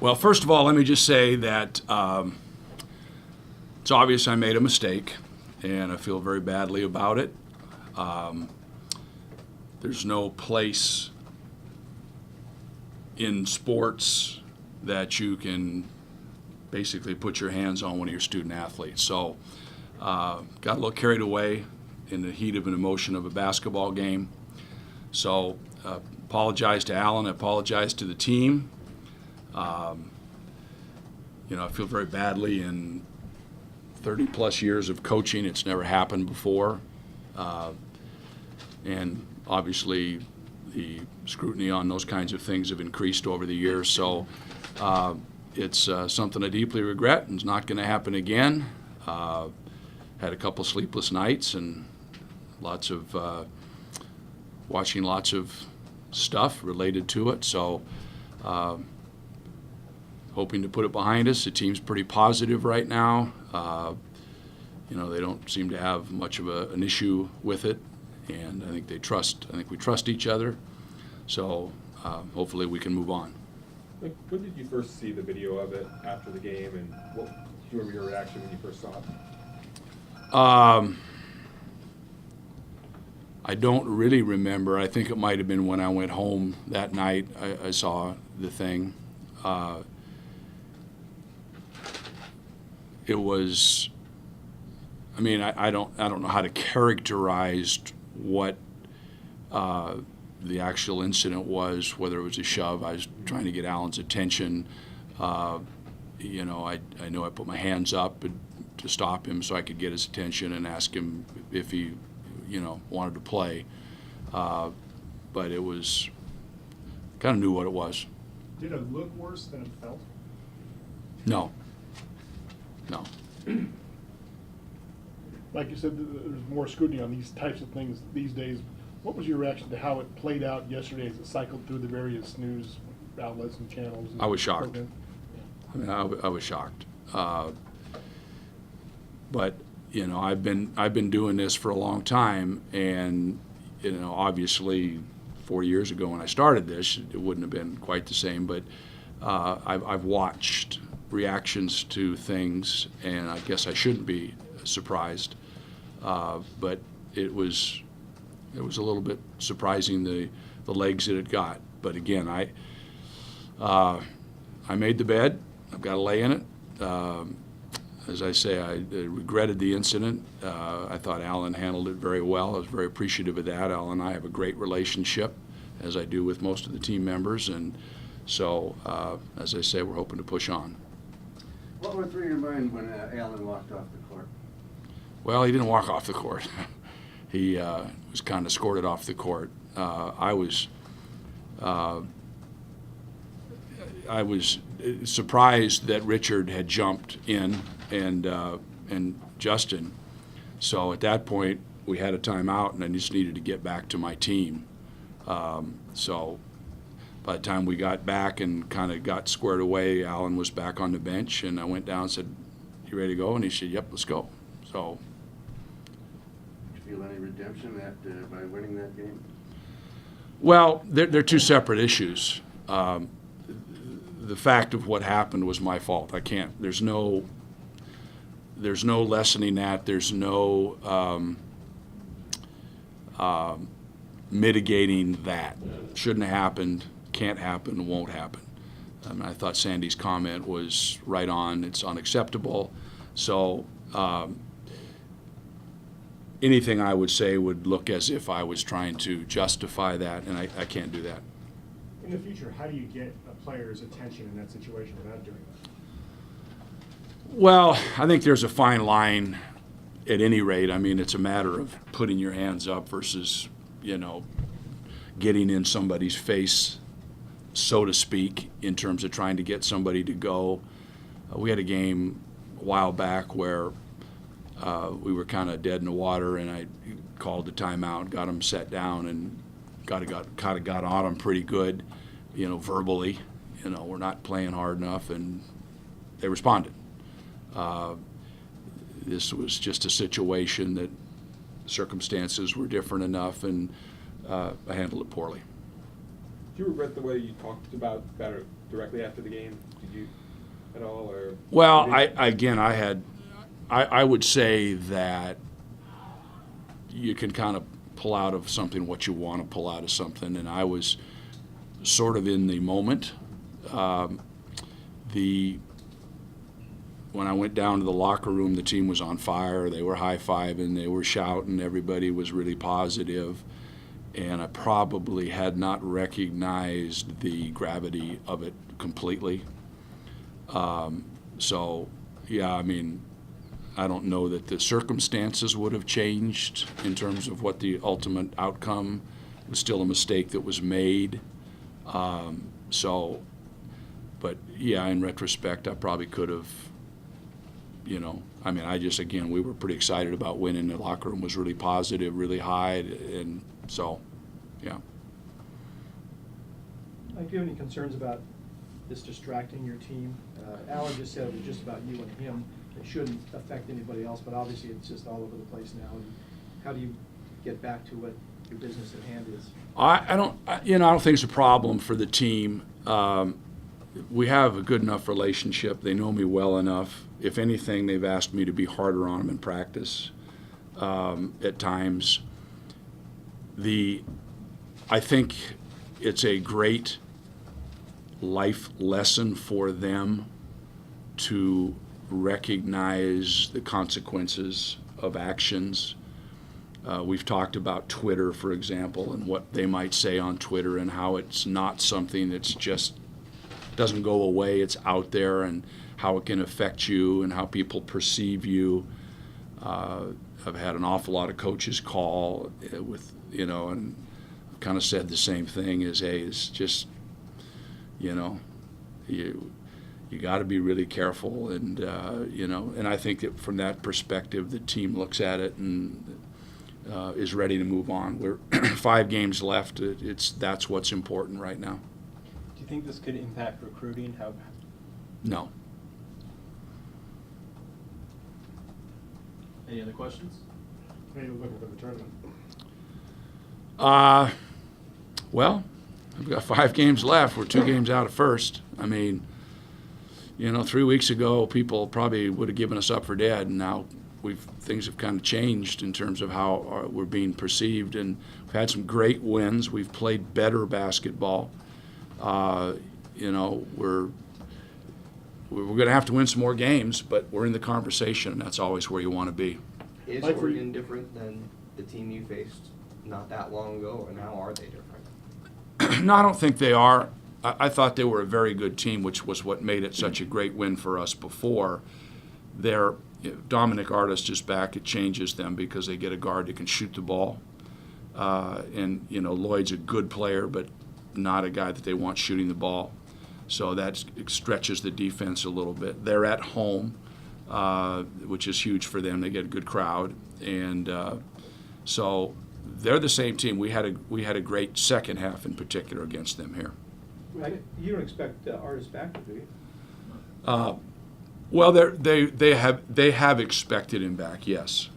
Well, first of all, let me just say that it's obvious I made a mistake, and I feel very badly about it. There's no place in sports that you can basically put your hands on one of your student athletes. So got a little carried away in the heat of an emotion of a basketball game. So apologize to Alan, I apologize to the team. I feel very badly. In 30 plus years of coaching, it's never happened before. And obviously the scrutiny on those kinds of things have increased over the years. So it's something I deeply regret, and it's not going to happen again. Had a couple sleepless nights and lots of watching lots of stuff related to it. So hoping to put it behind us. The team's pretty positive right now. They don't seem to have much of an issue with it, and I think we trust each other. So hopefully we can move on. When did you first see the video of it after the game, and what do you remember your reaction when you first saw it? I don't really remember. I think it might have been when I went home that night. I saw the thing. It was. I mean, I don't know how to characterize what the actual incident was. Whether it was a shove, I was trying to get Alan's attention. I know I put my hands up to stop him so I could get his attention and ask him if he, wanted to play. But it was, kind of knew what it was. Did it look worse than it felt? No. Like you said, there's more scrutiny on these types of things these days. What was your reaction to how it played out yesterday as it cycled through the various news outlets and channels? I was shocked. Programs? I mean, I was shocked. But I've been doing this for a long time, and obviously 4 years ago when I started this, it wouldn't have been quite the same. But I've watched reactions to things, and I guess I shouldn't be surprised. But it was a little bit surprising the legs that it got. But again, I made the bed. I've got to lay in it. As I say, I regretted the incident. I thought Alan handled it very well. I was very appreciative of that. Alan and I have a great relationship, as I do with most of the team members. And so, as I say, we're hoping to push on. What went through your mind when Alan walked off the court? Well, he didn't walk off the court. He was kind of escorted off the court. I was surprised that Richard had jumped in and Justin. So at that point, we had a timeout, and I just needed to get back to my team. So by the time we got back and kind of got squared away, Alan was back on the bench, and I went down and said, "You ready to go?" And he said, "Yep, let's go." So. Did you feel any redemption by winning that game? Well, they're two separate issues. The fact of what happened was my fault. I can't. There's no lessening that. There's no mitigating that. Shouldn't have happened. Can't happen. Won't happen. I thought Sandy's comment was right on. It's unacceptable. So anything I would say would look as if I was trying to justify that, and I can't do that. In the future, how do you get a player's attention in that situation without doing that? Well, I think there's a fine line at any rate. I mean, it's a matter of putting your hands up versus, getting in somebody's face, so to speak, in terms of trying to get somebody to go. We had a game a while back where we were kind of dead in the water, and I called the timeout, got them set down, and kind of got on them pretty good, verbally. We're not playing hard enough, and they responded. This was just a situation that circumstances were different enough, and I handled it poorly. Do you regret the way you talked about that, or directly after the game? Did you at all, or? Well, I would say that you can kind of pull out of something what you want to pull out of something, and I was sort of in the moment. When I went down to the locker room, the team was on fire. They were high-fiving, they were shouting, everybody was really positive, and I probably had not recognized the gravity of it completely. So, yeah, I mean, I don't know that the circumstances would have changed in terms of what the ultimate outcome was. Still a mistake that was made. But yeah, in retrospect, I probably could have, I mean, again, we were pretty excited about winning. The locker room was really positive, really high, and so, yeah. Mike, do you have any concerns about this distracting your team? Alan just said it was just about you and him. It shouldn't affect anybody else, but obviously it's just all over the place now. And how do you get back to what your business at hand is? I don't think it's a problem for the team. We have a good enough relationship. They know me well enough. If anything, they've asked me to be harder on them in practice at times. I think it's a great life lesson for them to recognize the consequences of actions. We've talked about Twitter, for example, and what they might say on Twitter, and how it's not something that's just doesn't go away. It's out there, and how it can affect you and how people perceive you. I've had an awful lot of coaches call with, and kind of said the same thing as, hey, it's just, you got to be really careful, and and I think that from that perspective, the team looks at it and is ready to move on. We're 5 games left. That's what's important right now. Do you think this could impact recruiting? No. Any other questions? How are you looking for the tournament? Well, we've got 5 games left. We're 2 games out of first. I mean, 3 weeks ago, people probably would have given us up for dead, and now things have kind of changed in terms of how we're being perceived, and we've had some great wins. We've played better basketball. We're going to have to win some more games, but we're in the conversation, and that's always where you want to be. Is Mike, were you- Oregon different than the team you faced not that long ago, and how are they different? No, I don't think they are. I thought they were a very good team, which was what made it such a great win for us before. Dominic Artist is back. It changes them because they get a guard that can shoot the ball. And Lloyd's a good player, but not a guy that they want shooting the ball. So that stretches the defense a little bit. They're at home, which is huge for them. They get a good crowd, and so they're the same team. We had a great second half in particular against them here. You don't expect Artis back, do you? Well, they have expected him back, yes,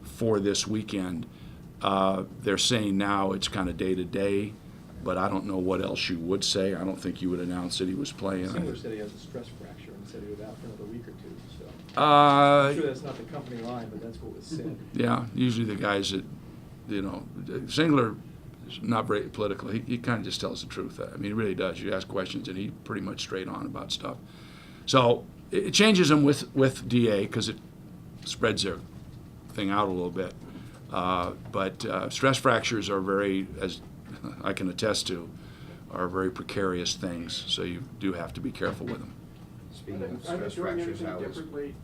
for this weekend. They're saying now it's kind of day to day, but I don't know what else you would say. I don't think you would announce that he was playing. Singler said he has a stress fracture and said he was out for another week or two. So I'm I'm sure that's not the company line, but that's what was said. Yeah, usually the guys that, Singler is not very political. He kind of just tells the truth. I mean, he really does. You ask questions, and he's pretty much straight on about stuff. So it changes them with DA because it spreads their thing out a little bit. But stress fractures are very, as I can attest to, are very precarious things. So you do have to be careful with them. Speaking of Are they stress doing fractures, anything how is differently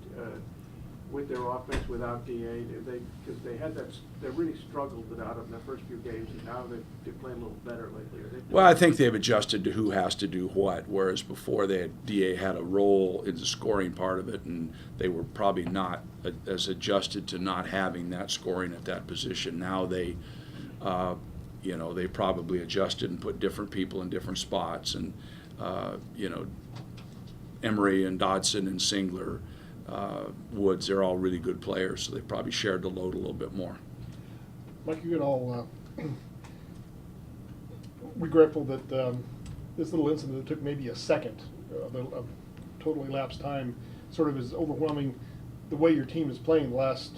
with their offense without DA? Because they really struggled without him the first few games, and now they're playing a little better lately. Well, I think they've adjusted to who has to do what, whereas before DA had a role in the scoring part of it, and they were probably not as adjusted to not having that scoring at that position. Now they probably adjusted and put different people in different spots, and Emery and Dodson and Singler, Woods, they're all really good players, so they probably shared the load a little bit more. Mike, you can all regretful that this little incident that took maybe a second of total elapsed time sort of is overwhelming the way your team is playing the last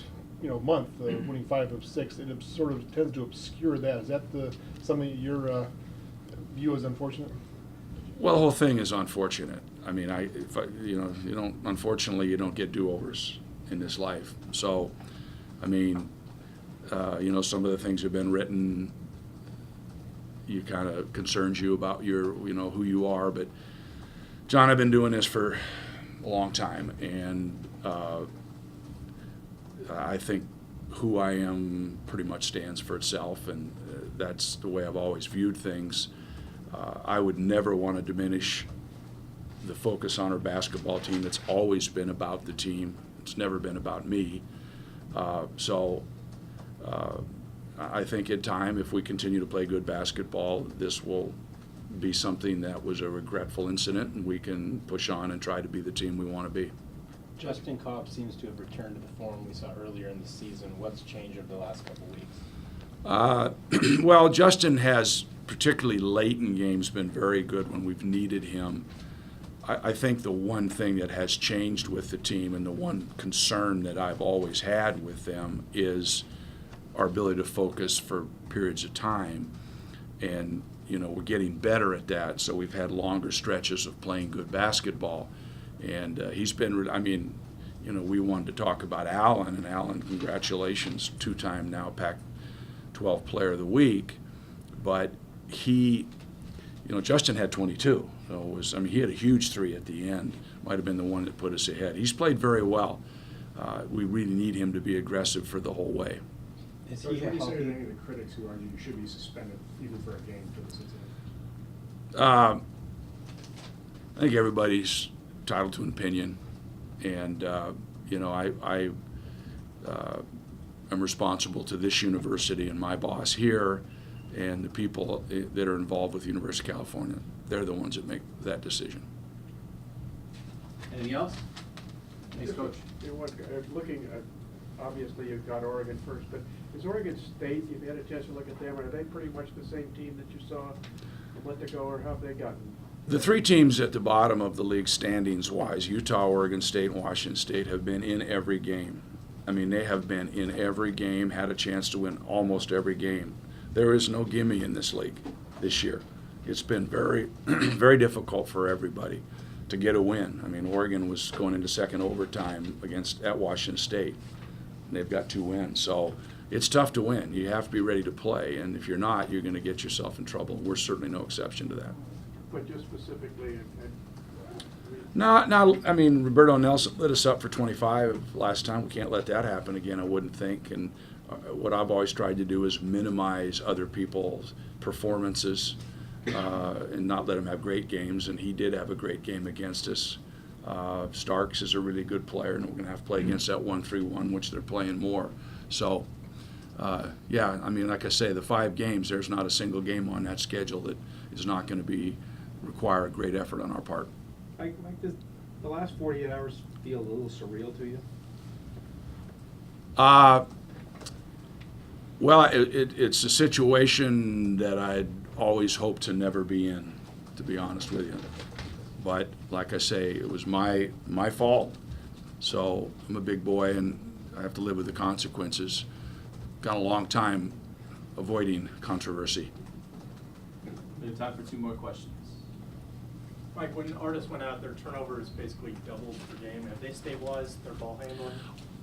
month, winning 5 of 6. It sort of tends to obscure that. Is that something that your view is unfortunate? Well, the whole thing is unfortunate. I mean, unfortunately, you don't get do-overs in this life. So, I mean, some of the things have been written. You kind of concerns you about who you are. But John, I've been doing this for a long time, and I think who I am pretty much stands for itself, and that's the way I've always viewed things. I would never want to diminish the focus on our basketball team. It's always been about the team. It's never been about me. So I think in time, if we continue to play good basketball, this will be something that was a regretful incident, and we can push on and try to be the team we want to be. Justin Kopp seems to have returned to the form we saw earlier in the season. What's changed over the last couple weeks? Well, Justin has, particularly late in games, been very good when we've needed him. I think the one thing that has changed with the team, and the one concern that I've always had with them, is our ability to focus for periods of time. And, we're getting better at that, so we've had longer stretches of playing good basketball. And he's been, we wanted to talk about Allen, and Allen, congratulations, 2-time now Pac-12 Player of the Week. But he, Justin had 22. So he had a huge 3 at the end. Might have been the one that put us ahead. He's played very well. We really need him to be aggressive for the whole way. Is So he what do you say to healthy? any of the critics who argue you should be suspended even for a game for this incident? I think everybody's entitled to an opinion, and I'm responsible to this university and my boss here, and the people that are involved with the University of California. They're the ones that make that decision. Anything else? Thanks, Coach. Looking at, obviously you've got Oregon first, but is Oregon State, you've had a chance to look at them, are they pretty much the same team that you saw a month ago, or how have they gotten? The 3 teams at the bottom of the league standings-wise, Utah, Oregon State, and Washington State, have been in every game. They have been in every game, had a chance to win almost every game. There is no gimme in this league this year. It's been very, very difficult for everybody to get a win. Oregon was going into second overtime at Washington State. They've got 2 wins. So it's tough to win. You have to be ready to play, and if you're not, you're going to get yourself in trouble. We're certainly no exception to that. But just specifically, Roberto Nelson lit us up for 25 last time. We can't let that happen again, I wouldn't think. And what I've always tried to do is minimize other people's performances and not let them have great games. And he did have a great game against us. Starks is a really good player, and we're going to have to play against that 1-3-1, which they're playing more. So, like I say, the 5 games, there's not a single game on that schedule that is not going to require a great effort on our part. Mike, does the last 48 hours feel a little surreal to you? Well, it's a situation that I'd always hoped to never be in, to be honest with you. But like I say, it was my fault. So I'm a big boy, and I have to live with the consequences. Got a long time avoiding controversy. We have time for 2 more questions. Mike, when Artis went out, their turnovers basically doubled per game. Have they stabilized their ball handling?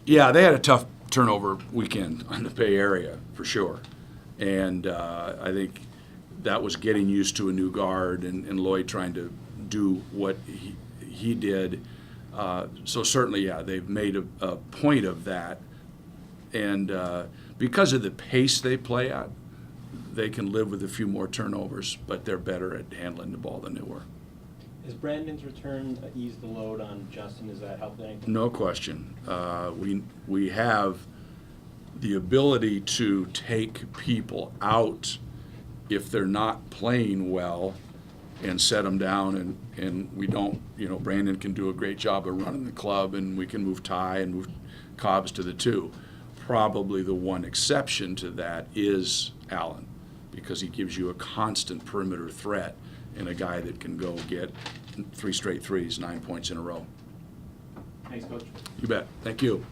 Yeah, they had a tough turnover weekend on the Bay Area, for sure. And I think that was getting used to a new guard and Lloyd trying to do what he did. So certainly, yeah, they've made a point of that. And because of the pace they play at, they can live with a few more turnovers, but they're better at handling the ball than they were. Has Brandon's return eased the load on Justin? Has that helped anything? No question. We have the ability to take people out if they're not playing well and set them down, and we don't, Brandon can do a great job of running the club, and we can move Ty and move Cobbs to the 2. Probably the one exception to that is Allen, because he gives you a constant perimeter threat, in a guy that can go get 3 straight threes, 9 points in a row. Thanks, Coach. You bet. Thank you.